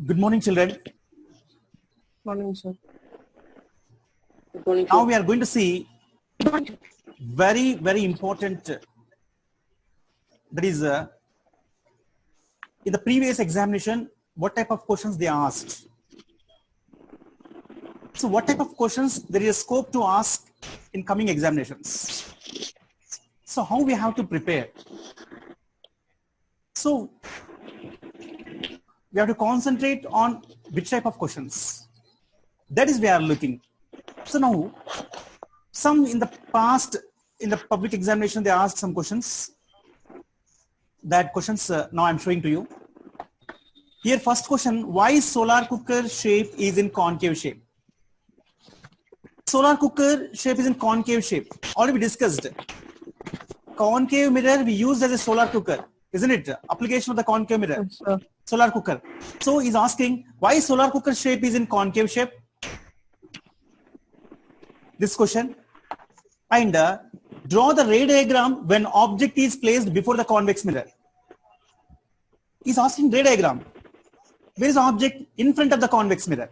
Good morning, children. Morning, sir. Good morning, Now sir. we are going to see very important. That is, in the previous examination, what type of questions they asked. So, what type of questions there is scope to ask in coming examinations. So, how we have to prepare. So, we have to concentrate on which type of questions. That is we are looking. So now, some in the past, in the public examination, they asked some questions. That questions now I'm showing to you. Here, first question: why solar cooker shape is in concave shape? Solar cooker shape is in concave shape. Already we discussed. Concave mirror we used as a solar cooker, isn't it? Application of the concave mirror. Yes, sir. Solar cooker. So he's asking why solar cooker shape is in concave shape. This question, and draw the ray diagram when object is placed before the convex mirror. He's asking ray diagram. Where is the object? In front of the convex mirror.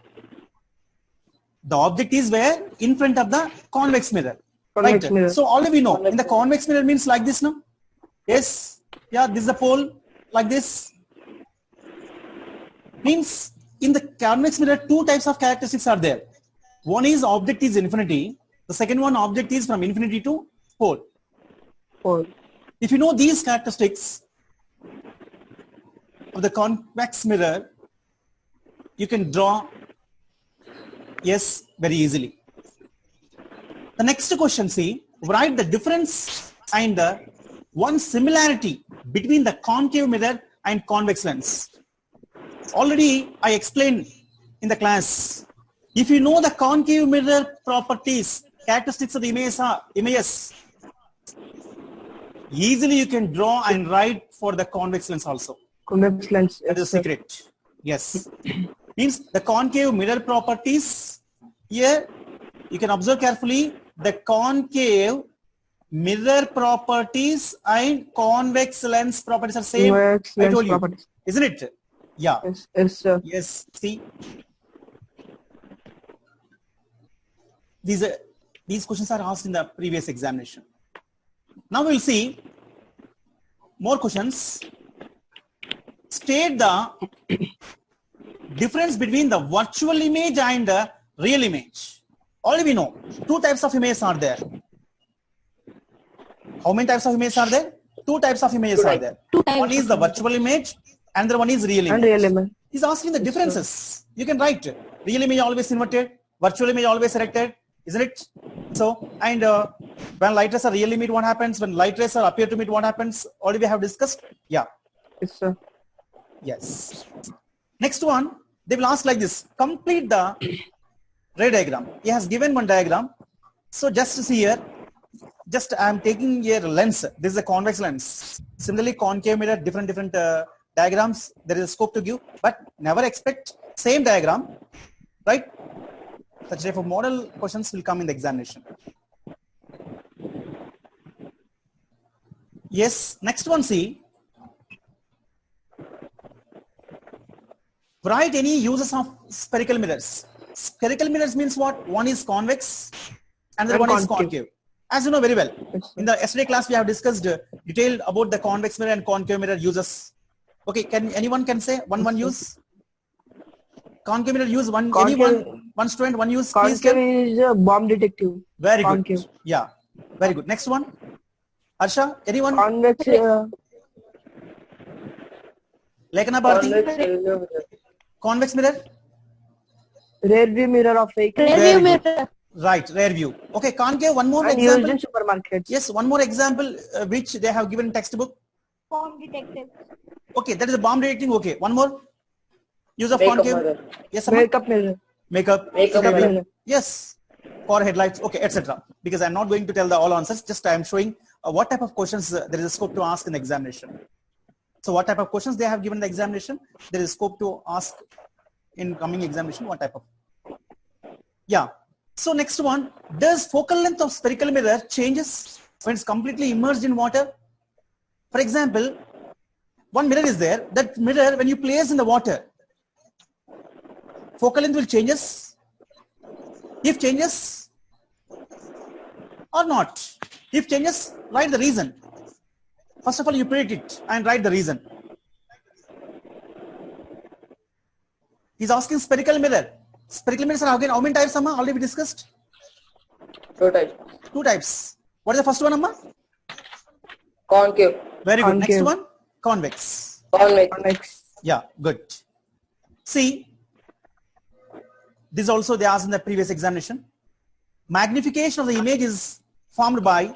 The object is where? In front of the convex mirror. Convex Right. mirror. So already we know in the convex mirror means like this, no? Yes. Yeah. This is the pole like this. Means in the convex mirror, two types of characteristics are there. One is object is infinity. The second one, object is from infinity to pole. Four. If you know these characteristics of the convex mirror, you can draw yes very easily. The next question, see, write the difference and one similarity between the concave mirror and convex lens. Already I explained in the class. If you know the concave mirror properties, characteristics of the images, easily you can draw and write for the convex lens also. Convex lens. That is Yes, the sir. secret. Yes. Means the concave mirror properties. Here you can observe carefully the concave mirror properties and convex lens properties are same. Convex I lens told you, properties. isn't it? Yeah. Yes, yes, sir. Yes. See, these questions are asked in the previous examination. Now we will see more questions. State the difference between the virtual image and the real image. Already we know two types of images are there. How many types of images are there? Two types of images are there. One is the virtual image, another one is real image. And real image. He's asking the differences. You can write real image always inverted, virtual image always erected, isn't it? So, and when light rays are real image, what happens? When light rays are appear to meet, what happens? Already we have discussed. Yeah. Yes, sir. Yes. Next one, they will ask like this: complete the ray diagram. He has given one diagram. So just to see here, just I am taking here lens. This is a convex lens. Similarly, concave mirror, different diagrams. There is a scope to give, but never expect same diagram, right? Such type of model questions will come in the examination. Yes. Next one, see. Write any uses of spherical mirrors. Spherical mirrors means what? One is convex, another And one is concave. concave. As you know very well. Yes, sir. In the yesterday class, we have discussed detailed about the convex mirror and concave mirror uses. Okay, can anyone can say one use? Concave mirror use one. Concave- One student one use. Please Concave tell. is a bomb detective. Very concave. good. Yeah, very good. Next one. Harsha, anyone? Convex, Lekana Bharati. Convex Convex mirror. rear view mirror of vehicle. Very good. Right, rear view. Okay, concave. One more And used example. in supermarkets. Yes, one more example which they have given in textbook. Bomb detective. Okay, that is a bomb detecting. Okay, one more. Use of Makeup concave. mirror. Yes, Amma? Makeup mirror. Makeup. Makeup mirror. Yes. For headlights. Okay, etc. Because I'm not going to tell the all answers. Just I am showing what type of questions there is a scope to ask in the examination. So what type of questions they have given in the examination? There is scope to ask in coming examination. What type of? Yeah. So next one, does focal length of spherical mirror changes when it's completely immersed in water? For example, one mirror is there. That mirror, when you place in the water, focal length will changes? If changes or not? If changes, write the reason. First of all, you predict it and write the reason. He's asking spherical mirror. Spherical mirrors are again how many types, Amma? Already we discussed? 2 types. 2 types. What is the first one, Amma? Concave. Very good. Next Concave. one, convex. Convex. Convex. Yeah, good. See, this also they asked in the previous examination. Magnification of the image is formed by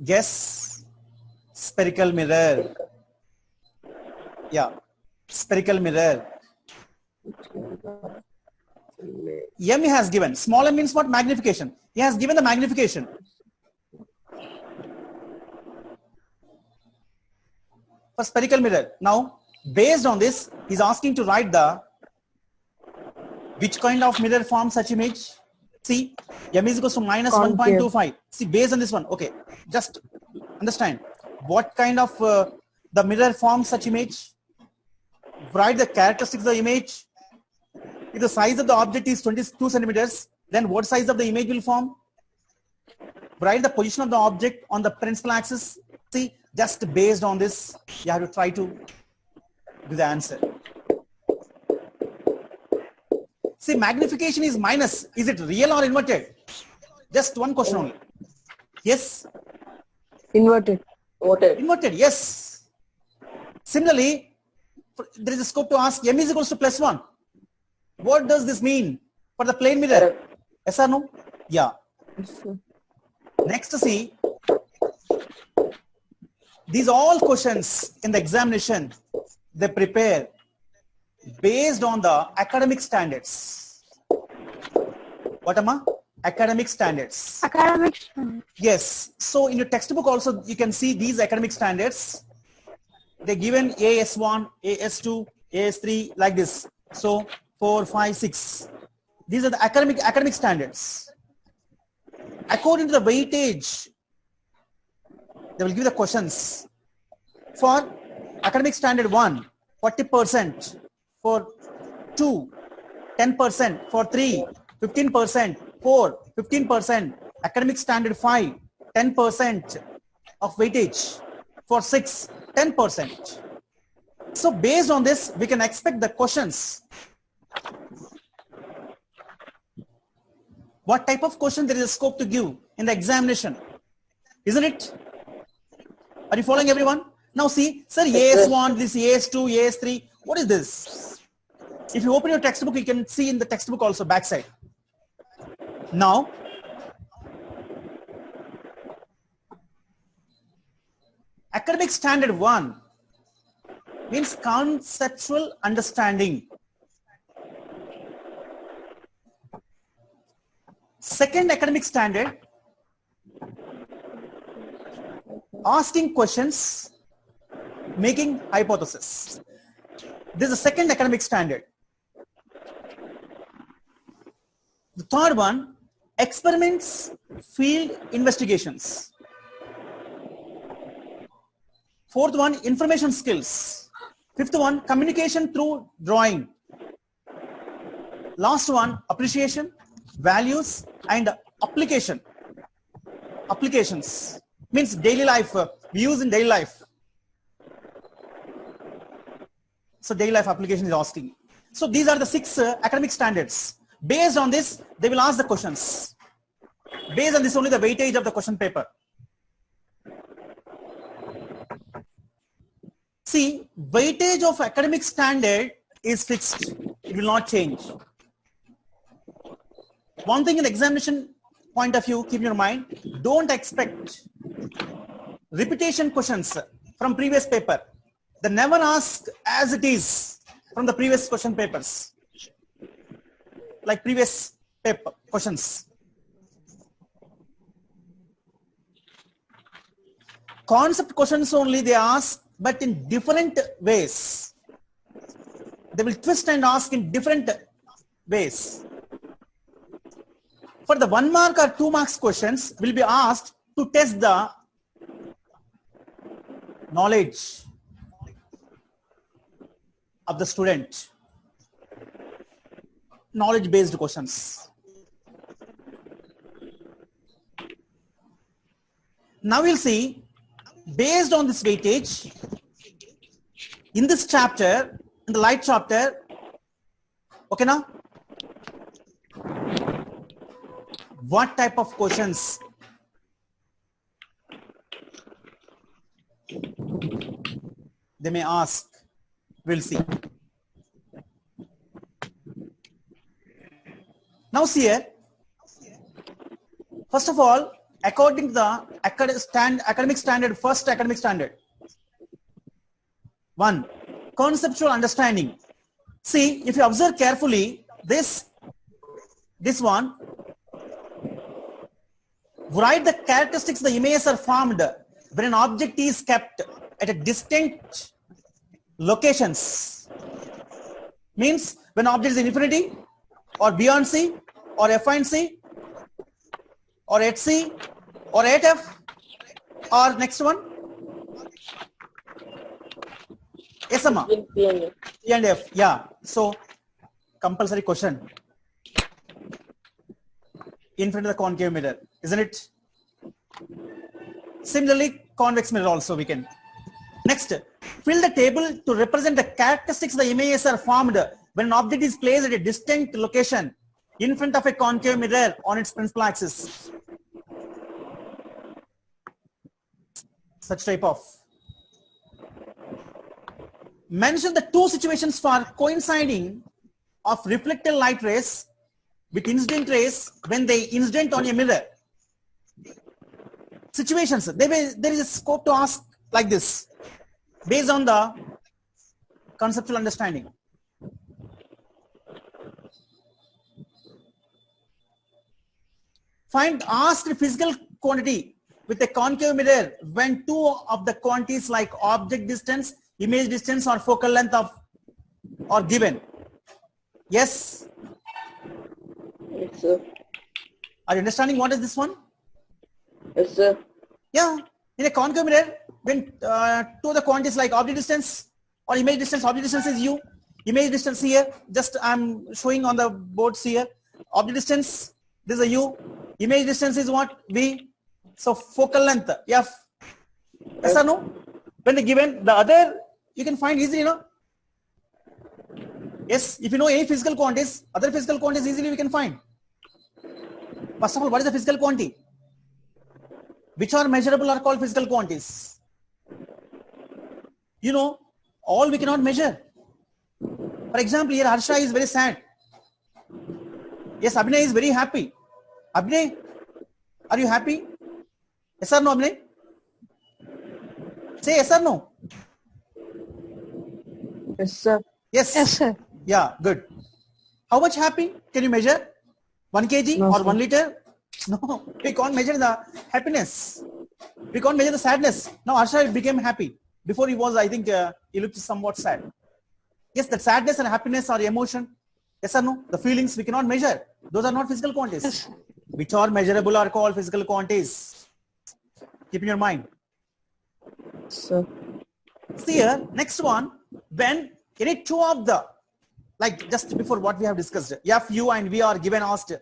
guess spherical mirror. Yeah, spherical mirror. M has given. Small m means what? Magnification. He has given the magnification. For spherical mirror. Now, based on this, he's asking to write the which kind of mirror forms such image. See, m is equals to minus Concave. 1.25. See, based on this one. Okay, just understand what kind of the mirror forms such image. Write the characteristics of the image. If the size of the object is 22 centimeters, then what size of the image will form? Write the position of the object on the principal axis. See, just based on this, you have to try to do the answer. See, magnification is minus. Is it real or inverted? Just one question only. Yes? Inverted. Noted. Inverted, yes. Similarly, there is a scope to ask m is equals to plus 1. What does this mean for the plane mirror? Correct. Yes or no? Yeah. Yes, sir. Next, see, these all questions in the examination, they prepare based on the academic standards. What am I? Academic standards. Academics. Yes. So in your textbook also, you can see these academic standards. They're given AS1, AS2, AS3 like this. So 4, 5, 6. These are the academic standards. According to the weightage, they will give the questions. For academic standard 1, 40%. For 2, 10%. For 3, 15%. 4, 15%. Academic standard 5, 10% of weightage. For 6, 10%. So based on this, we can expect the questions. What type of question there is a scope to give in the examination? Isn't it? Are you following everyone? Now see, sir, AS1, this AS2, AS3, what is this? If you open your textbook, you can see in the textbook also backside. Now, academic standard 1 means conceptual understanding. Second academic standard, asking questions, making hypothesis. This is the second academic standard. The third one, experiments, field investigations. Fourth one, information skills. Fifth one, communication through drawing. Last one, appreciation, values, and application. Applications means daily life, we use in daily life. So daily life application is asking. So these are the 6 academic standards. Based on this, they will ask the questions. Based on this only the weightage of the question paper. See, weightage of academic standard is fixed. It will not change. One thing in examination point of view, keep in your mind, don't expect repetition questions from previous paper. They never ask as it is from the previous question papers. Like previous paper questions. Concept questions only they ask, but in different ways. They will twist and ask in different ways. For the 1 mark or 2 marks questions will be asked to test the knowledge of the student. Knowledge based questions. Now we'll see, based on this weightage, in this chapter, in the light chapter, okay now, what type of questions they may ask, we'll see. Now see here, first of all, according to the academic standard, first academic standard, 1, conceptual understanding. See, if you observe carefully, this one, write the characteristics the images are formed when an object is kept at a distinct locations. Means when object is in infinity or beyond C or affine C or at C or at F, or next one, yes, Amma. P and F. P and F, yeah. So compulsory question in front of the concave mirror, isn't it? Similarly, convex mirror also we can. Next, fill the table to represent the characteristics the images are formed when an object is placed at a distinct location in front of a concave mirror on its principal axis. Such type of. Mention the 2 situations for coinciding of reflected light rays with incident rays when they incident on a mirror. Situations, there is a scope to ask like this, based on the conceptual understanding. Ask the physical quantity with a concave mirror when 2 of the quantities like object distance, image distance or focal length are given. Yes? Yes, sir. Are you understanding what is this one? Yes, sir. Yeah, in a concave mirror, when 2 of the quantities like object distance or image distance, object distance is u, image distance here, just I'm showing on the boards here, object distance, this is a u, image distance is what? V, so focal length, f. Yes or no? When they given, the other you can find easily, you know. Yes, if you know any physical quantities, other physical quantities easily we can find. First of all, what is the physical quantity? Which are measurable are called physical quantities. You know, all we cannot measure. For example, here Harsha is very sad. Yes, Abhinay is very happy. Abhinay, are you happy? Yes or no, Abhinay? Say yes or no. Yes, sir. Yes. Yes, sir. Yeah, good. How much happy can you measure? 1 kg No, or sir. 1 liter? No, we can't measure the happiness. We can't measure the sadness. Now Harsha became happy. Before he was, I think, he looked somewhat sad. Yes, that sadness and happiness are emotion. Yes or no? The feelings we cannot measure. Those are not physical quantities. Yes. Which are measurable are called physical quantities. Keep in your mind. Sir. See here, next one, when any 2 of the, like just before what we have discussed, F, U and V are given asked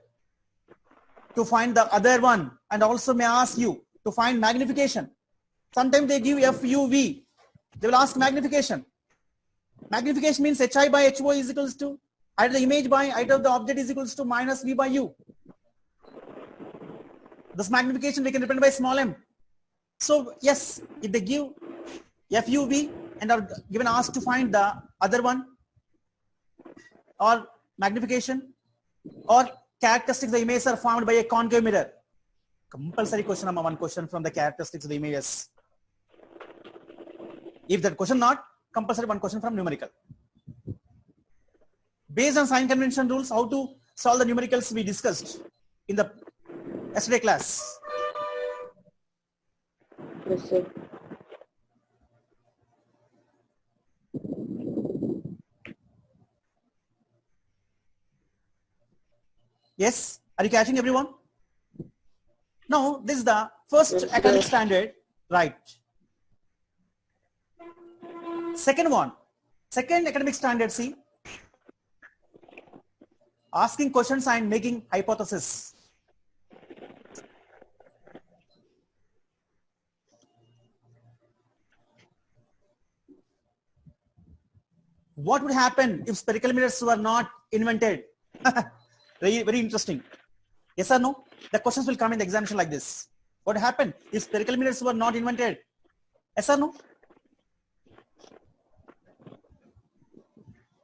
to find the other one, and also may ask you to find magnification. Sometimes they give F, U, V. They will ask magnification. Magnification means HI by HO is equals to height of the image by height of the object is equals to minus V by U. This magnification we can represent by small m. So yes, if they give F, U, V and are given asked to find the other one, or magnification, or characteristics the images are formed by a concave mirror. Compulsory question number 1 question from the characteristics of the images. If that question not, compulsory 1 question from numerical. Based on sign convention rules, how to solve the numericals we discussed in the yesterday class. Yes, sir. Yes, are you catching everyone? Now, this is the first Yes, academic sir. standard, right? Second one, second academic standard, see, asking questions and making hypothesis. What would happen if spherical mirrors were not invented? Very, very interesting. Yes or no? The questions will come in the examination like this. What happened if spherical mirrors were not invented? Yes or no?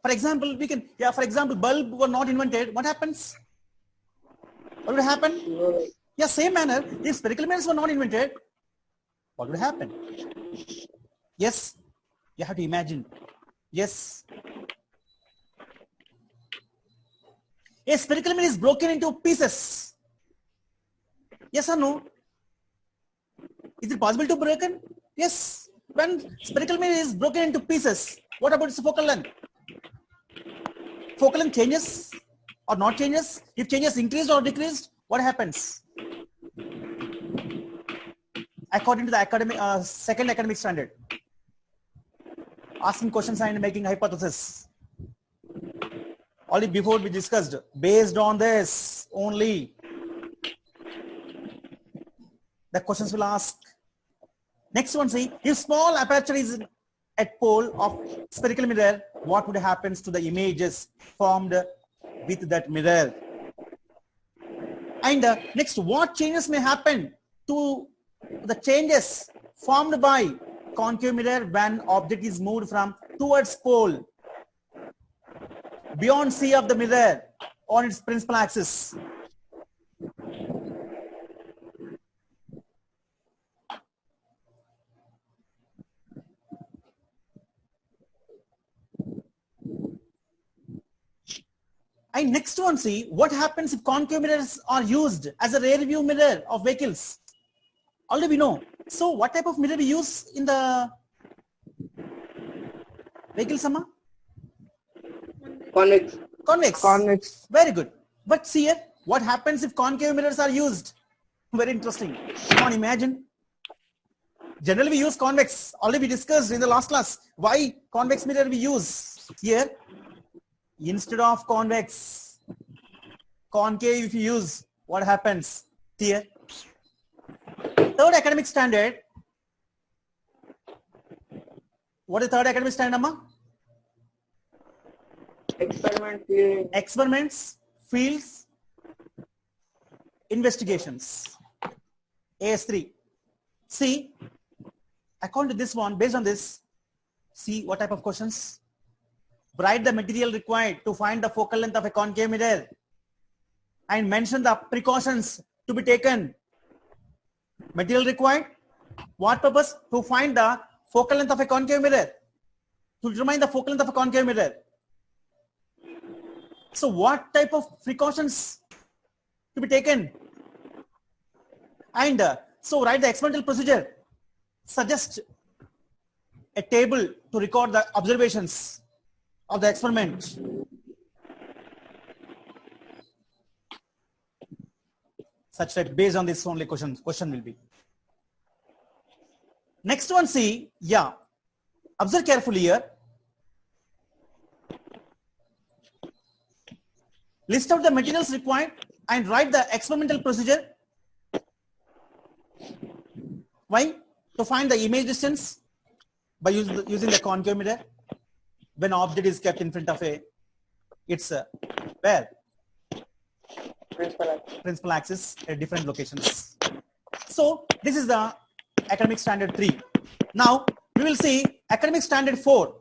For example, we can, yeah, for example, bulb were not invented. What happens? What would happen? No. Yeah, same manner, if spherical mirrors were not invented, what would happen? Yes, you have to imagine. Yes. A spherical mirror is broken into pieces. Yes or no? Is it possible to broken? Yes. When spherical mirror is broken into pieces, what about its focal length? Focal length changes or not changes? If changes increased or decreased, what happens? According to the academic, second academic standard. Asking questions and making hypothesis. Only before we discussed, based on this only, the questions will ask. Next one, see, if small aperture is at pole of spherical mirror, what would happen to the images formed with that mirror? And next, what changes may happen to the changes formed by concave mirror when object is moved from towards pole beyond C of the mirror on its principal axis? And next one, see, what happens if concave mirrors are used as a rear view mirror of vehicles? Already we know. So what type of mirror we use in the vehicle, Sama? Convex. Convex. Convex. Very good. But see here, what happens if concave mirrors are used? Very interesting. Come on, imagine. Generally we use convex. Already we discussed in the last class. Why convex mirror we use? Here, instead of convex, concave if you use, what happens? Here. Third academic standard. What is third academic standard, Amma? Experiment field. Experiments, fields, investigations. AS3. See, according to this one, based on this, see what type of questions? Write the material required to find the focal length of a concave mirror and mention the precautions to be taken. Material required, what purpose? To find the focal length of a concave mirror, to determine the focal length of a concave mirror. So what type of precautions to be taken? And so write the experimental procedure. Suggest a table to record the observations of the experiment. Such that based on this only question will be. Next one, see, yeah, observe carefully here. List out the materials required and write the experimental procedure. Why? To find the image distance by using the concave mirror when object is kept in front of its where? Principal axis at different locations. So this is the academic standard 3. Now we will see academic standard 4.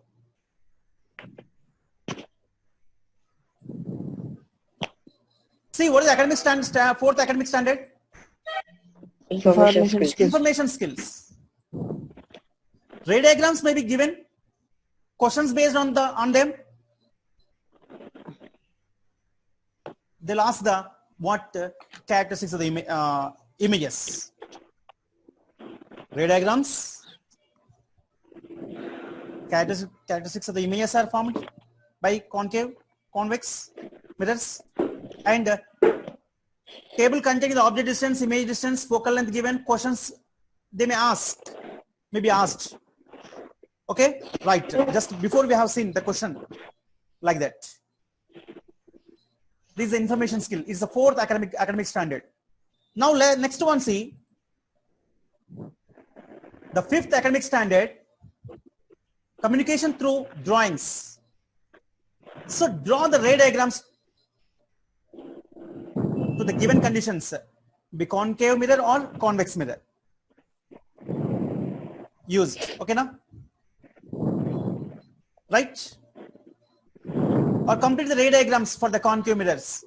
See, what is academic standard, fourth academic standard? Information skills. Information skills. Ray diagrams may be given. Questions based on them. They'll ask the what characteristics of the images. Ray diagrams. Characteristics of the images are formed by concave, convex mirrors, and table containing the object distance, image distance, focal length given. Questions they may be asked. Okay, right. Just before we have seen the question like that. This is the information skill. It's the fourth academic standard. Now next one, see the fifth academic standard, communication through drawings. So draw the ray diagrams to the given conditions, be concave mirror or convex mirror used. Okay now, right? Or complete the ray diagrams for the concave mirrors.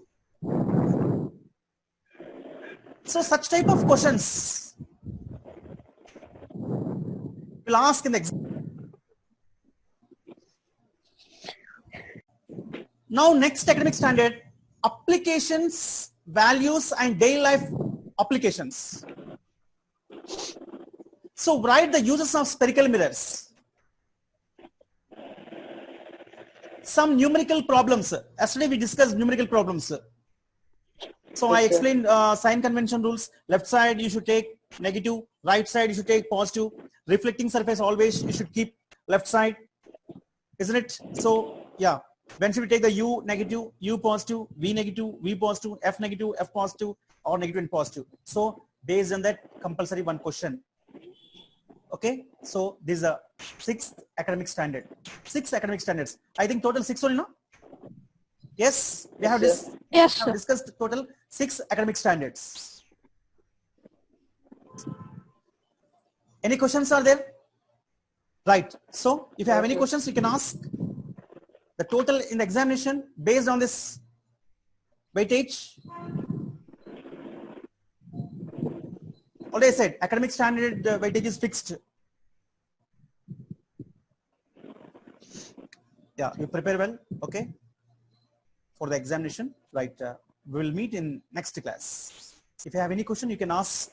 So such type of questions will ask in the exam. Now next academic standard, applications, values and daily life applications. So write the uses of spherical mirrors. Some numerical problems. Yesterday we discussed numerical problems. So I explained sign convention rules. Left side you should take negative, right side you should take positive. Reflecting surface always you should keep left side, isn't it? So yeah, when should we take the U negative, U positive, V negative, V positive, F negative, F positive, or negative and positive? So based on that, compulsory one question. Okay, so this is a sixth academic standard. 6 academic standards. I think total 6 only, no? Yes, we have this. Yes, We have discussed total 6 academic standards. Any questions are there? Right. So if you have any questions, you can ask. The total in the examination based on this weightage. Already I said academic standard weightage is fixed. Yeah, you prepare well. Okay. For the examination, right? We will meet in next class. If you have any question, you can ask.